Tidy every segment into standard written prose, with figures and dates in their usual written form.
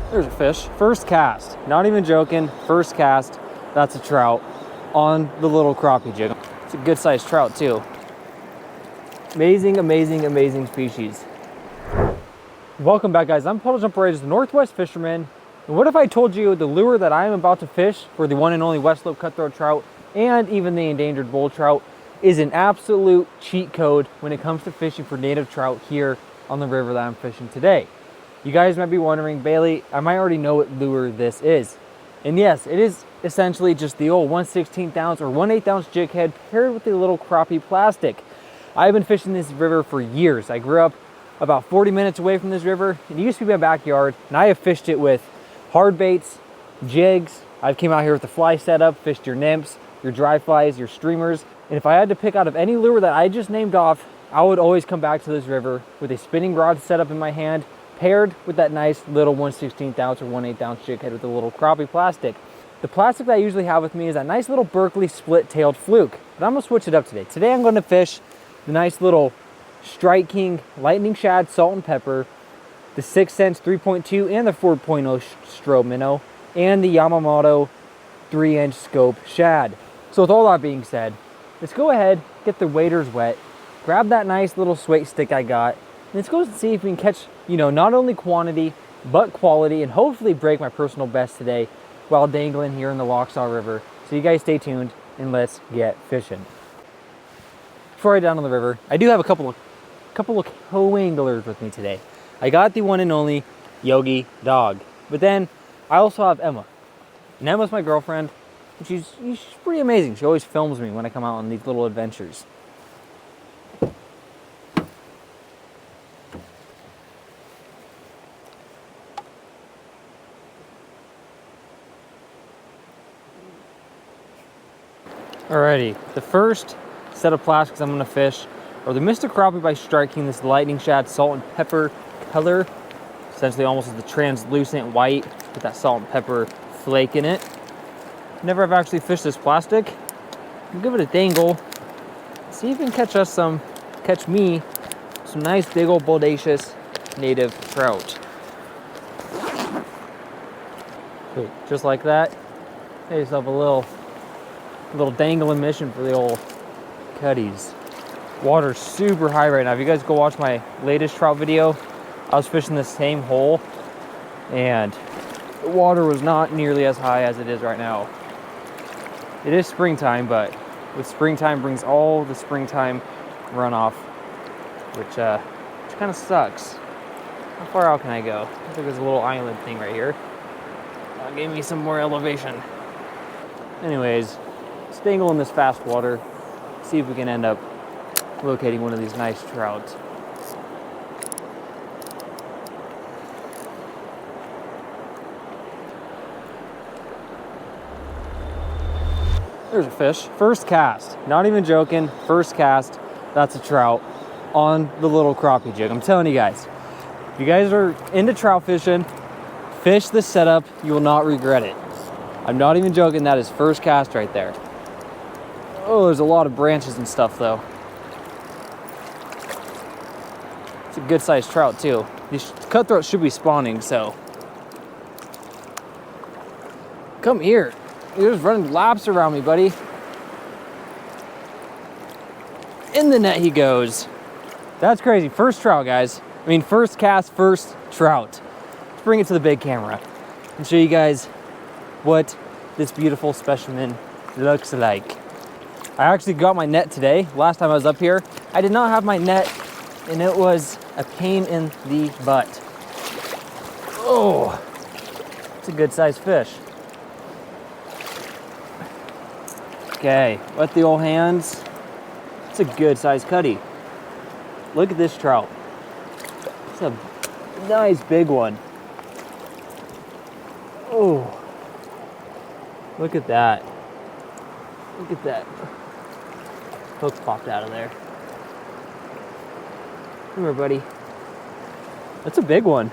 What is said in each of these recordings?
There's a fish. First cast. Not even joking. First cast. That's a trout on the little crappie jig. It's a good sized trout too. Amazing, amazing, amazing species. Welcome back, guys. I'm Puddle Jumper Raiders, the Northwest Fisherman. And what if I told you the lure that I am about to fish for the one and only West Slope cutthroat trout and even the endangered bull trout is an absolute cheat code when it comes to fishing for native trout here on the river that I'm fishing today. You guys might be wondering, Bailey, I might already know what lure this is. And yes, it is essentially just the old 1/16 ounce or 1/8 ounce jig head paired with a little crappie plastic. I've been fishing this river for years. I grew up about 40 minutes away from this river. It used to be my backyard, and I have fished it with hard baits, jigs. I've came out here with the fly setup, fished your nymphs, your dry flies, your streamers. And if I had to pick out of any lure that I just named off, I would always come back to this river with a spinning rod setup in my hand, paired with that nice little 1/16 ounce or 1/8 ounce jig head with a little crappie plastic. The plastic that I usually have with me is that nice little Berkley split-tailed fluke, but I'm gonna switch it up today. Today I'm gonna fish the nice little Strike King Lightning Shad Salt and Pepper, the 6 cents 3.2 and the 4.0 strobe minnow, and the Yamamoto 3-inch scope shad. So with all that being said, let's go ahead, get the waders wet, grab that nice little SWATE stick I got, and let's go see if we can catch, not only quantity, but quality, and hopefully break my personal best today while dangling here in the Lochsa River. So you guys stay tuned, and let's get fishing. Before I get down on the river, I do have a couple of co-anglers with me today. I got the one and only Yogi dog, but then I also have Emma. And Emma's my girlfriend, and she's pretty amazing. She always films me when I come out on these little adventures. Alrighty, the first set of plastics I'm gonna fish are the Mr. Crappie by Strike King, this Lightning Shad Salt and Pepper color. Essentially almost as the translucent white with that salt and pepper flake in it. Never have actually fished this plastic. We'll give it a dangle. See if we can catch me some nice big old bodacious native trout. Okay, just like that. Get yourself a little dangling mission for the old cutties. Water's super high right now. If you guys go watch my latest trout video, I was fishing the same hole and the water was not nearly as high as it is right now. It is springtime, but with springtime brings all the springtime runoff, which kind of sucks. How far out can I go? I think there's a little island thing right here. That'll give me some more elevation. Anyways, let's dangle in this fast water, see if we can end up locating one of these nice trout. There's a fish. First cast. Not even joking. First cast. That's a trout on the little crappie jig. I'm telling you guys, if you guys are into trout fishing, fish this setup. You will not regret it. I'm not even joking. That is first cast right there. Oh, there's a lot of branches and stuff though. It's a good sized trout too. These cutthroats should be spawning, so. Come here. You're just running laps around me, buddy. In the net he goes. That's crazy. First trout, guys. I mean, first cast, first trout. Let's bring it to the big camera and show you guys what this beautiful specimen looks like. I actually got my net today. Last time I was up here, I did not have my net, and it was a pain in the butt. Oh, it's a good sized fish. Okay, wet the old hands. It's a good sized cutty. Look at this trout. It's a nice big one. Oh, look at that. Look at that. Hook popped out of there. Come here, buddy. That's a big one.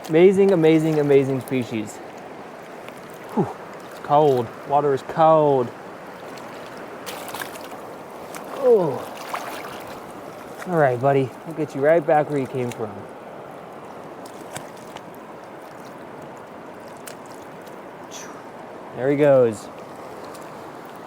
Amazing, amazing, amazing species. Whew. It's cold. Water is cold. Oh. All right, buddy. I'll get you right back where you came from. There he goes.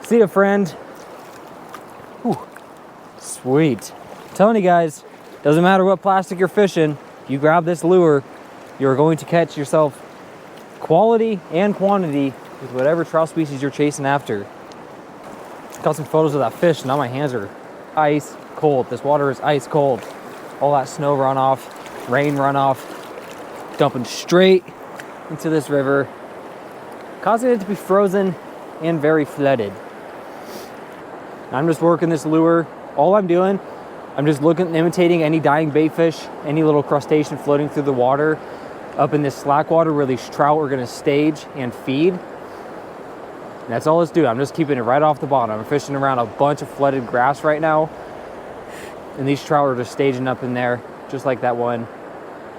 See ya, friend. Whew. Sweet. I'm telling you guys, doesn't matter what plastic you're fishing, you grab this lure, you're going to catch yourself quality and quantity with whatever trout species you're chasing after. Got some photos of that fish. Now my hands are ice cold. This water is ice cold. All that snow runoff, rain runoff, dumping straight into this river, causing it to be frozen and very flooded. I'm just working this lure. All I'm doing, I'm just imitating any dying bait fish, any little crustacean floating through the water up in this slack water where these trout are gonna stage and feed. And that's all it's doing. I'm just keeping it right off the bottom. I'm fishing around a bunch of flooded grass right now. And these trout are just staging up in there, just like that one.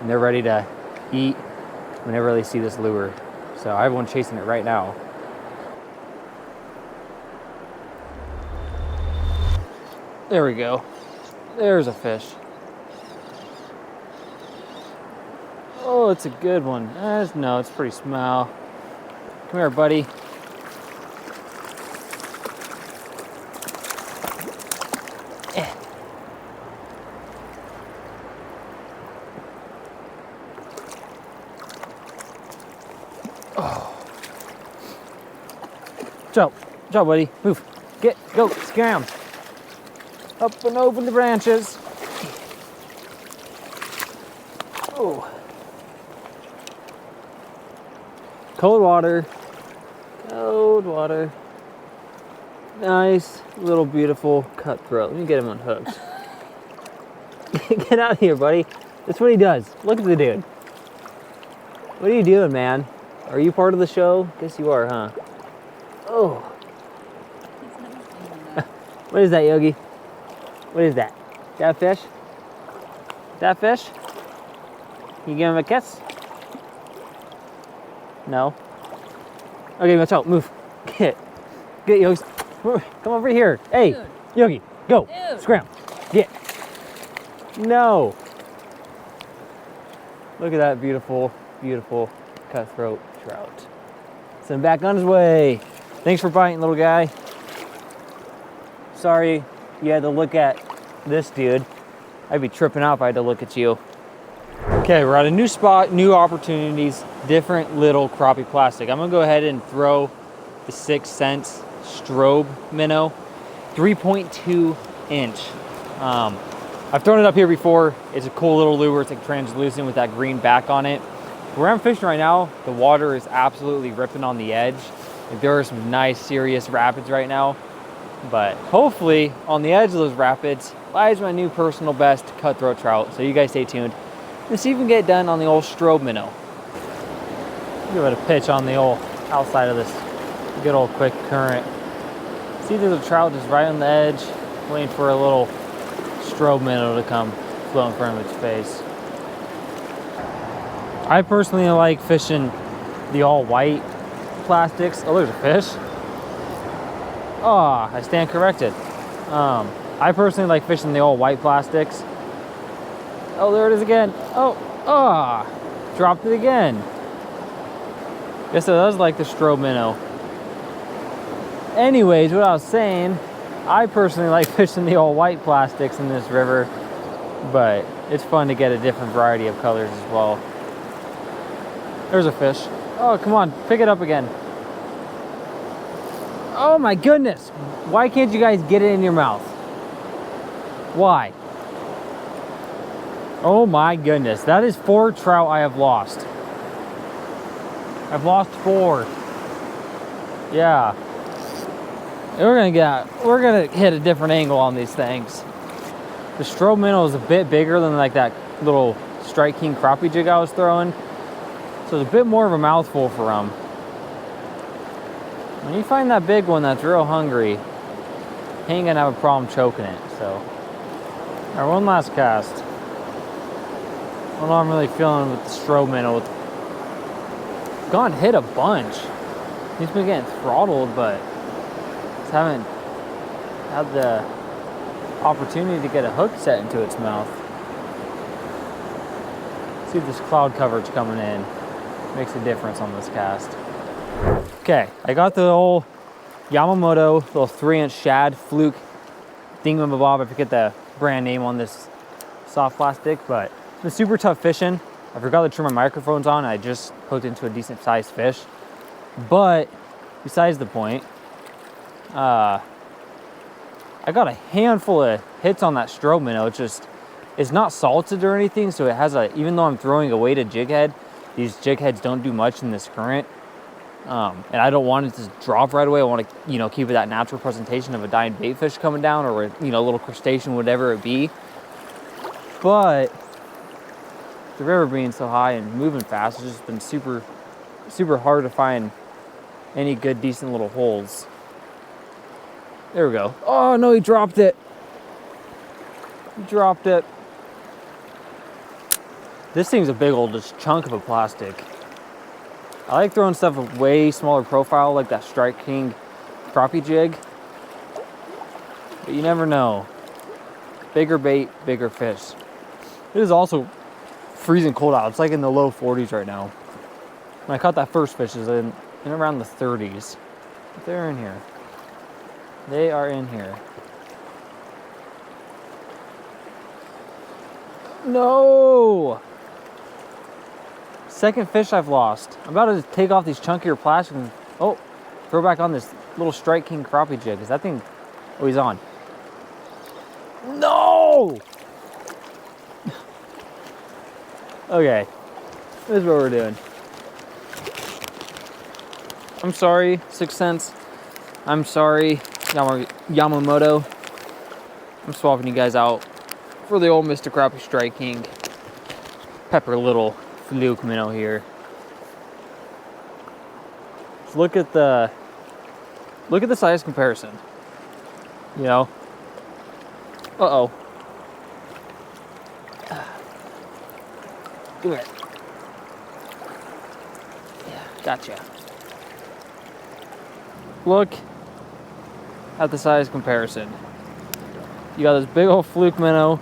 And they're ready to eat whenever they see this lure. So I have one chasing it right now. There we go. There's a fish. Oh, it's a good one. No, it's pretty small. Come here, buddy. Oh. Jump, buddy. Move. Go, scram. Up and over the branches. Oh. Cold water. Cold water. Nice little beautiful cutthroat. Let me get him unhooked. Get out of here, buddy. That's what he does. Look at the dude. What are you doing, man? Are you part of the show? Guess you are, huh? Oh. What is that, Yogi? What is that? That fish? That fish? You give him a kiss? No. Okay, watch out. Move. Get Yogi. Come over here. Hey, dude. Yogi, go. Dude. Scram. Get. No. Look at that beautiful, beautiful cutthroat trout. Send him back on his way. Thanks for biting, little guy. Sorry you had to look at this dude. I'd be tripping out if I had to look at you. Okay, we're at a new spot, new opportunities, different little crappie plastic. I'm gonna go ahead and throw the 6 Sense strobe minnow, 3.2 inch. I've thrown it up here before. It's a cool little lure. It's like translucent with that green back on it. Where I'm fishing right now, the water is absolutely ripping on the edge. Like, there are some nice, serious rapids right now. But hopefully, on the edge of those rapids lies my new personal best cutthroat trout. So you guys stay tuned. Let's see if we can get it done on the old strobe minnow. Give it a pitch on the old outside of this good old quick current. See, there's a trout just right on the edge, waiting for a little strobe minnow to come float in front of its face. I personally like fishing the all white plastics. Oh, there's a fish. Oh, I stand corrected. I personally like fishing the all white plastics. Oh, there it is again. Oh, dropped it again. Guess it does like the strobe minnow. Anyways, what I was saying, I personally like fishing the all white plastics in this river, but it's fun to get a different variety of colors as well. There's a fish. Oh, come on, pick it up again. Oh my goodness. Why can't you guys get it in your mouth? Why? Oh my goodness. That is 4 trout I have lost. I've lost 4. Yeah. We're gonna hit a different angle on these things. The strobe minnow is a bit bigger than like that little Strike King crappie jig I was throwing. So it's a bit more of a mouthful for them. When you find that big one that's real hungry, you ain't gonna have a problem choking it. So, all right, one last cast. I don't know, I'm really feeling with the strobe minnow. Gone hit a bunch. He's been getting throttled, but just haven't had the opportunity to get a hook set into its mouth. See if this cloud coverage coming in makes a difference on this cast. Okay, I got the old Yamamoto little 3-inch shad fluke thingamabob. I forget the brand name on this soft plastic, but it's been super tough fishing. I forgot to turn my microphones on. I just hooked into a decent sized fish. But besides the point, I got a handful of hits on that strobe minnow. It's not salted or anything, so it has even though I'm throwing a weighted jig head, these jig heads don't do much in this current. And I don't want it to drop right away. I want to, keep it that natural presentation of a dying bait fish coming down, or a little crustacean, whatever it be. But the river being so high and moving fast, it's just been super, super hard to find any good, decent little holes. There we go. Oh no, he dropped it. He dropped it. This thing's a big old just chunk of a plastic. I like throwing stuff with way smaller profile, like that Strike King crappie jig. But you never know. Bigger bait, bigger fish. It is also freezing cold out. It's like in the low 40s right now. When I caught that first fish, it was in around the 30s. But they're in here. They are in here. No! Second fish I've lost. I'm about to take off these chunkier plastic and throw back on this little Strike King crappie jig. Is that thing? Oh, he's on. No! Okay, this is what we're doing. I'm sorry, Sixth Sense. I'm sorry, Yamamoto. I'm swapping you guys out for the old Mr. Crappie Strike King Pepper Little fluke minnow here. Let's look at the size comparison. Uh-oh. Come here. Yeah, gotcha. Look at the size comparison. You got this big old fluke minnow,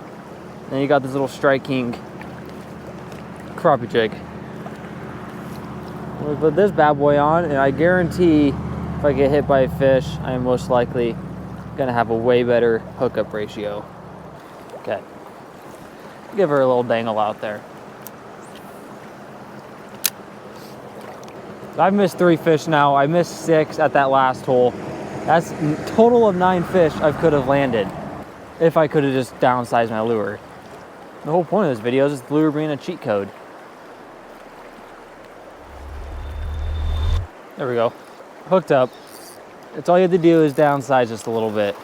and you got this little Strike King crappie jig. We put this bad boy on, and I guarantee if I get hit by a fish, I am most likely gonna have a way better hookup ratio. Okay. Give her a little dangle out there. I've missed 3 fish now. I missed 6 at that last hole. That's a total of 9 fish I could have landed if I could have just downsized my lure. The whole point of this video is the lure being a cheat code. There we go. Hooked up. It's all you have to do is downsize just a little bit.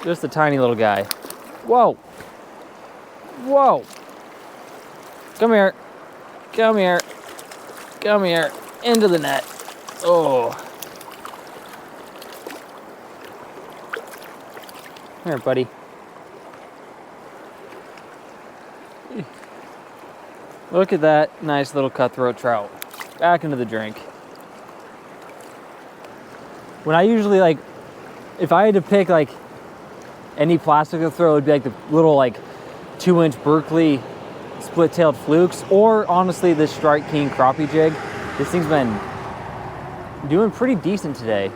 Just a tiny little guy. Whoa. Whoa. Come here. Come here. Come here. Into the net. Oh. Here, buddy. Look at that nice little cutthroat trout. Back into the drink. When I usually if I had to pick any plastic to throw, it would be the little 2-inch Berkeley split-tailed flukes, or honestly this Strike King crappie jig. This thing's been doing pretty decent today.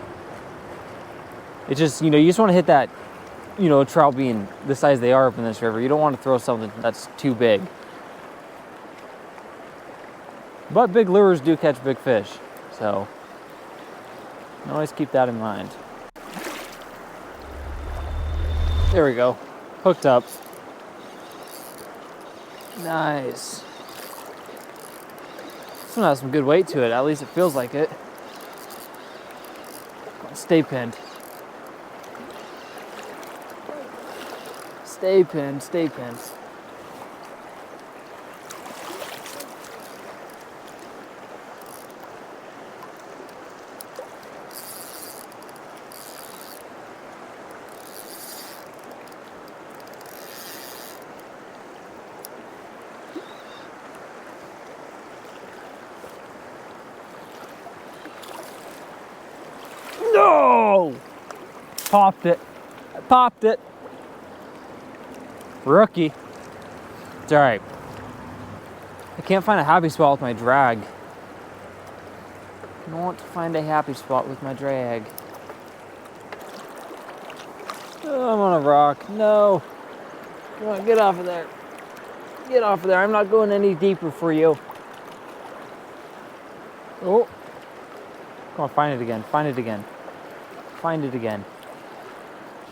It's just, you just want to hit that, trout being the size they are up in this river. You don't want to throw something that's too big. But big lures do catch big fish, so always keep that in mind. There we go, hooked up. Nice. This one has some good weight to it, at least it feels like it. Stay pinned. Stay pinned, stay pinned. No! Popped it. I popped it. Rookie. It's all right. I can't find a happy spot with my drag. I want to find a happy spot with my drag. Oh, I'm on a rock. No. Come on, get off of there. Get off of there. I'm not going any deeper for you. Oh. Come on, find it again. Find it again. Find it again.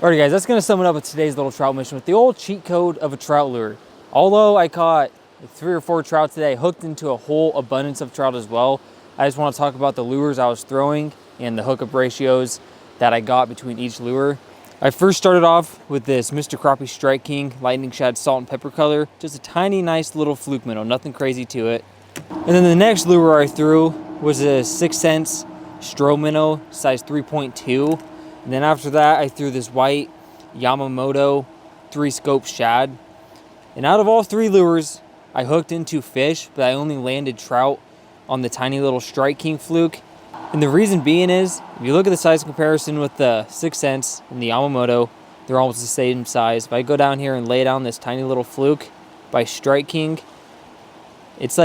Alright guys, that's going to sum it up with today's little trout mission with the old cheat code of a trout lure. Although I caught 3 or 4 trout today, I hooked into a whole abundance of trout as well. I just want to talk about the lures I was throwing and the hookup ratios that I got between each lure. I first started off with this Mr. Crappie Strike King Lightning Shad Salt and Pepper color. Just a tiny, nice little fluke minnow, nothing crazy to it. And then the next lure I threw was a 6 cents strobe minnow, size 3.2. And then after that, I threw this white Yamamoto 3-scope shad. And out of all 3 lures, I hooked into fish, but I only landed trout on the tiny little Strike King fluke. And the reason being is, if you look at the size comparison with the 6 cents and the Yamamoto, they're almost the same size. If I go down here and lay down this tiny little fluke by Strike King, it's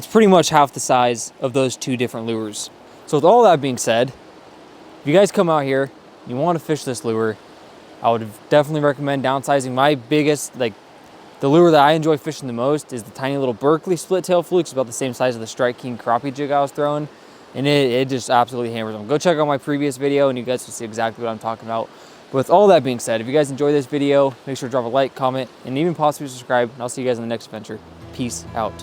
pretty much half the size of those 2 different lures. So with all that being said, if you guys come out here, you want to fish this lure, I would definitely recommend downsizing. My biggest, the lure that I enjoy fishing the most is the tiny little Berkeley split tail fluke. It's about the same size of the Strike King crappie jig I was throwing. And it just absolutely hammers them. Go check out my previous video and you guys will see exactly what I'm talking about. But with all that being said, if you guys enjoyed this video, make sure to drop a like, comment, and even possibly subscribe. And I'll see you guys in the next adventure. Peace out.